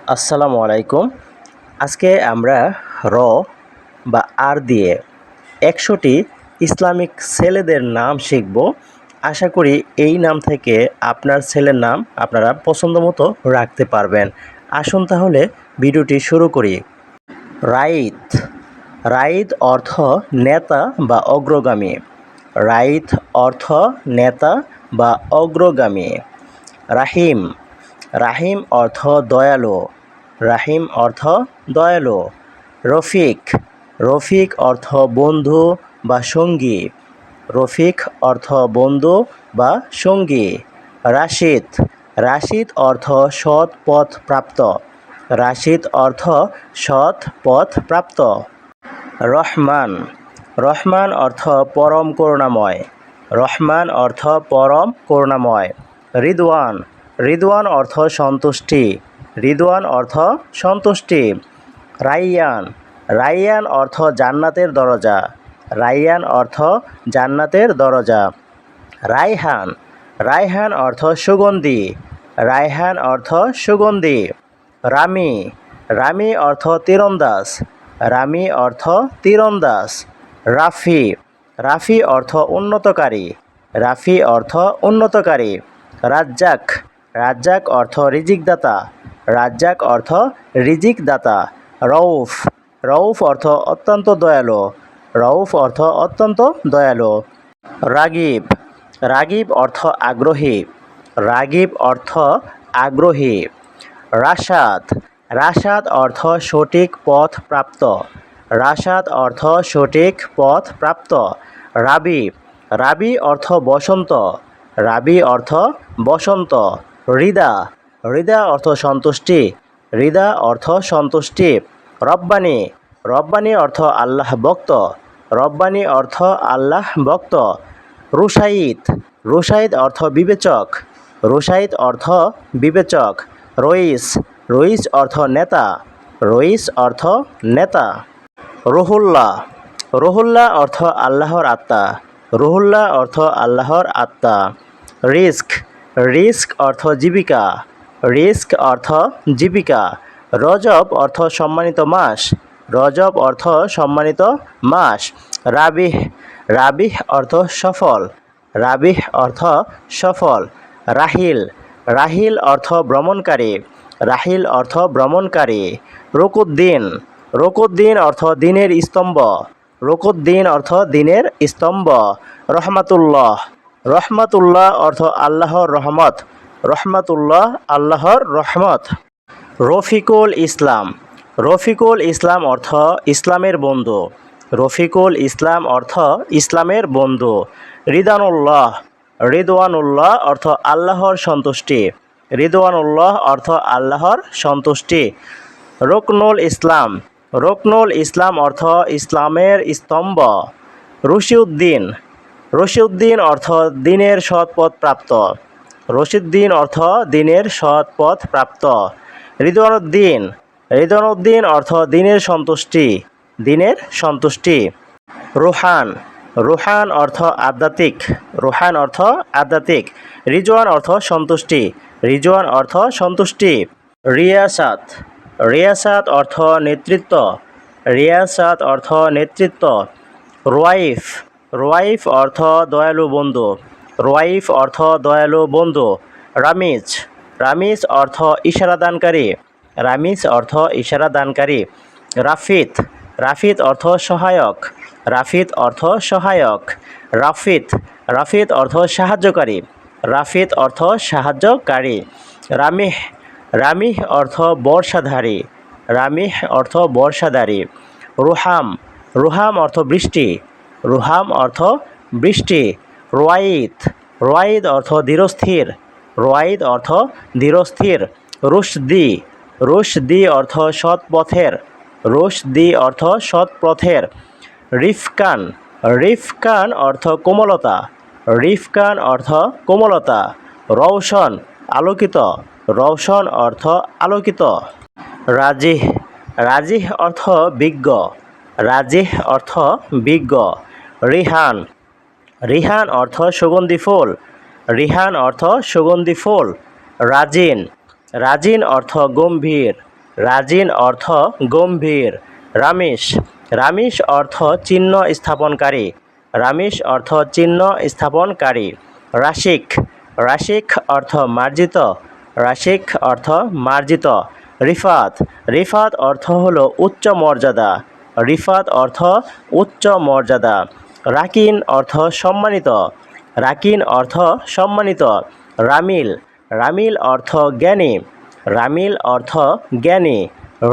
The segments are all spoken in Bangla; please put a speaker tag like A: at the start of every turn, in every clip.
A: আসসালামু আলাইকুম। আজকে আমরা র বা আর দিয়ে ১০০টি ইসলামিক ছেলেদের নাম শিখব। আশা করি এই নাম থেকে আপনার ছেলের নাম আপনারা পছন্দ মতো রাখতে পারবেন। আসুন তাহলে ভিডিওটি শুরু করি। রাইত। রাইত অর্থ নেতা বা অগ্রগামী। রাইত অর্থ নেতা বা অগ্রগামী। রাহিম। রাহিম অর্থ দয়ালু। রাহিম অর্থ দয়ালু। রফিক। রফিক অর্থ বন্ধু বা সঙ্গী। রফিক অর্থ বন্ধু বা সঙ্গী। রাশিদ। রাশিদ অর্থ সৎ পথ প্রাপ্ত। রাশিদ অর্থ সৎ পথ প্রাপ্ত। রহমান। রহমান অর্থ পরম করুণাময়। রহমান অর্থ পরম করুণাময়। রিদওয়ান। রিদওয়ান অর্থ সন্তুষ্টি। রিদওয়ান অর্থ সন্তুষ্টি। রাইয়ান। রাইয়ান অর্থ জান্নাতের দরজা। রাইয়ান অর্থ জান্নাতের দরজা। রায়হান। রায়হান অর্থ সুগন্ধি। রায়হান অর্থ সুগন্ধি। রামি। রামি অর্থ তীরন্দাজ। রামি অর্থ তীরন্দাজ। রাফি। রাফি অর্থ উন্নতকারী। রাফি অর্থ উন্নতকারী। রাজ্জাক। রাজ্জাক অর্থ রিজিকদাতা। রাজ্জাক অর্থ রিজিকদাতা। রউফ। রউফ অর্থ অত্যন্ত দয়ালু। রউফ অর্থ অত্যন্ত দয়ালু। রাগিব। রাগিব অর্থ আগ্রহী। রাগিব অর্থ আগ্রহী। রাশাদ। রাশাদ অর্থ সঠিক পথ প্রাপ্ত। রাশাদ অর্থ সঠিক পথ প্রাপ্ত। রাবি। রাবি অর্থ বসন্ত। রাবি অর্থ বসন্ত। হৃদা। হৃদা অর্থ সন্তুষ্টি। হৃদা অর্থ সন্তুষ্টি। রব্বানী। রব্বানী অর্থ আল্লাহ ভক্ত। রব্বানী অর্থ আল্লাহ ভক্ত। রুশাইদ। রুশাইদ অর্থ বিবেচক। রুশাইদ অর্থ বিবেচক। রইস। রইস অর্থ নেতা। রইস অর্থ নেতা। রুহুল্লাহ। রুহুল্লাহ অর্থ আল্লাহর আত্মা। রুহুল্লাহ অর্থ আল্লাহর আত্মা। রিস্ক। রিস্ক অর্থ জীবিকা। রিস্ক অর্থ জীবিকা। রজব অর্থ সম্মানিত মাস। রজব অর্থ সম্মানিত মাস। রাবিহ। রাবিহ অর্থ সফল। রাবিহ অর্থ সফল। রাহিল। রাহিল অর্থ ভ্রমণকারী। রাহিল অর্থ ভ্রমণকারী। রুকুদ্দিন। রুকুদ্দিন অর্থ দিনের স্তম্ভ। রুকুদ্দিন অর্থ দিনের স্তম্ভ। রহমাতুল্লাহ। রহমাতুল্লাহ অর্থ আল্লাহর রহমত। রহমাতুল্লাহ আল্লাহর রহমত। রফিকুল ইসলাম। রফিকুল ইসলাম অর্থ ইসলামের বন্ধু। রফিকুল ইসলাম অর্থ ইসলামের বন্ধু। রিদানুল্লাহ। রিদওয়ানুল্লাহ অর্থ আল্লাহর সন্তুষ্টি। রিদওয়ানুল্লাহ অর্থ আল্লাহর সন্তুষ্টি। রুকনুল ইসলাম। রুকনুল ইসলাম অর্থ ইসলামের স্তম্ভ। রশিউদ্দিন। রশিউদ্দিন অর্থ দিনের সৎ পথ প্রাপ্ত। রশিউদ্দিন অর্থ দিনের সৎ পথ প্রাপ্ত। রিদওয়ানুদ্দিন। রিদওয়ানুদ্দিন অর্থ দিনের সন্তুষ্টি। দিনের সন্তুষ্টি। রুহান। রুহান অর্থ আধ্যাত্মিক। রুহান অর্থ আধ্যাত্মিক। রিজওয়ান অর্থ সন্তুষ্টি। রিজওয়ান অর্থ সন্তুষ্টি। রিয়াসাত। রিয়াসাত অর্থ নেতৃত্ব। রিয়াসাত অর্থ নেতৃত্ব। রোয়াইফ। রোয়াইফ অর্থ দয়ালু বন্ধু। রোয়াইফ অর্থ দয়ালু বন্ধু। রামিজ। রামিজ অর্থ ইশারাদানকারী। রামিজ অর্থ ইশারাদানকারী। রাফিদ। রাফিদ অর্থ সহায়ক। রাফিদ অর্থ সহায়ক। রাফিদ। রাফিদ অর্থ সাহায্যকারী। রাফিদ অর্থ সাহায্যকারী। রামিহ। রামিহ অর্থ বর্ষাধারী। রামিহ অর্থ বর্ষাধারী। রুহাম। রুহাম অর্থ বৃষ্টি। রুহাম অর্থ বৃষ্টি। রোয়াইদ। রোয়াইদ অর্থ ধীরস্থির। রোয়াইদ অর্থ ধীরস্থির। রুশদি। রুশদি অর্থ সৎ পথের। রুশদি অর্থ সৎ পথের। রিফকান। রিফকান অর্থ কোমলতা। রিফকান অর্থ কোমলতা। রওশন। আলোকিত। রওশন অর্থ আলোকিত। রাজিহ। রাজিহ অর্থ বিজ্ঞ। রাজিহ অর্থ বিজ্ঞ। রিহান। রিহান অর্থ সুগন্ধি ফুল। রিহান অর্থ সুগন্ধি ফুল। রাজিন। রাজিন অর্থ গম্ভীর। রাজিন অর্থ গম্ভীর। রামিশ, রামিশ অর্থ চিহ্ন স্থাপনকারী। রামিশ অর্থ চিহ্ন স্থাপনকারী। রাশিক, রাশিক অর্থ মার্জিত। রাশিক অর্থ মার্জিত। রিফাত, রিফাত অর্থ হলো উচ্চ মর্যাদা। রিফাত অর্থ উচ্চ মর্যাদা। রাকিন অর্থ সম্মানিত। রাকিন অর্থ সম্মানিত। রামিল, রামিল অর্থ জ্ঞানী। রামিল অর্থ জ্ঞানী।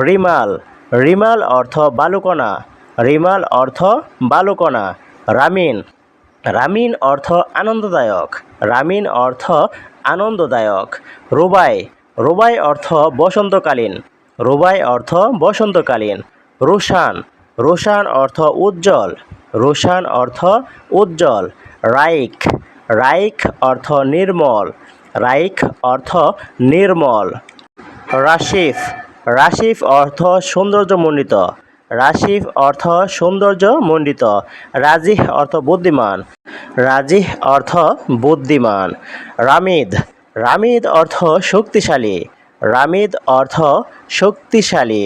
A: রিমাল, রিমাল অর্থ বালুকণা। রিমাল অর্থ বালুকণা। রামিন, রামিন অর্থ আনন্দদায়ক। রামিন অর্থ আনন্দদায়ক। রুবাই, রুবাই অর্থ বসন্তকালীন। রুবাই অর্থ বসন্তকালীন। রুশান, রুশান অর্থ উজ্জ্বল। রুশান অর্থ উজ্জ্বল। রাইক, রাইক অর্থ নির্মল। রাইক অর্থ নির্মল। রাশিফ, রাশিফ অর্থ সৌন্দর্যমণ্ডিত। রাশিফ অর্থ সৌন্দর্যমণ্ডিত। রাজিহ অর্থ বুদ্ধিমান। রাজিহ অর্থ বুদ্ধিমান। রামিদ, রামিদ অর্থ শক্তিশালী। রামিদ অর্থ শক্তিশালী।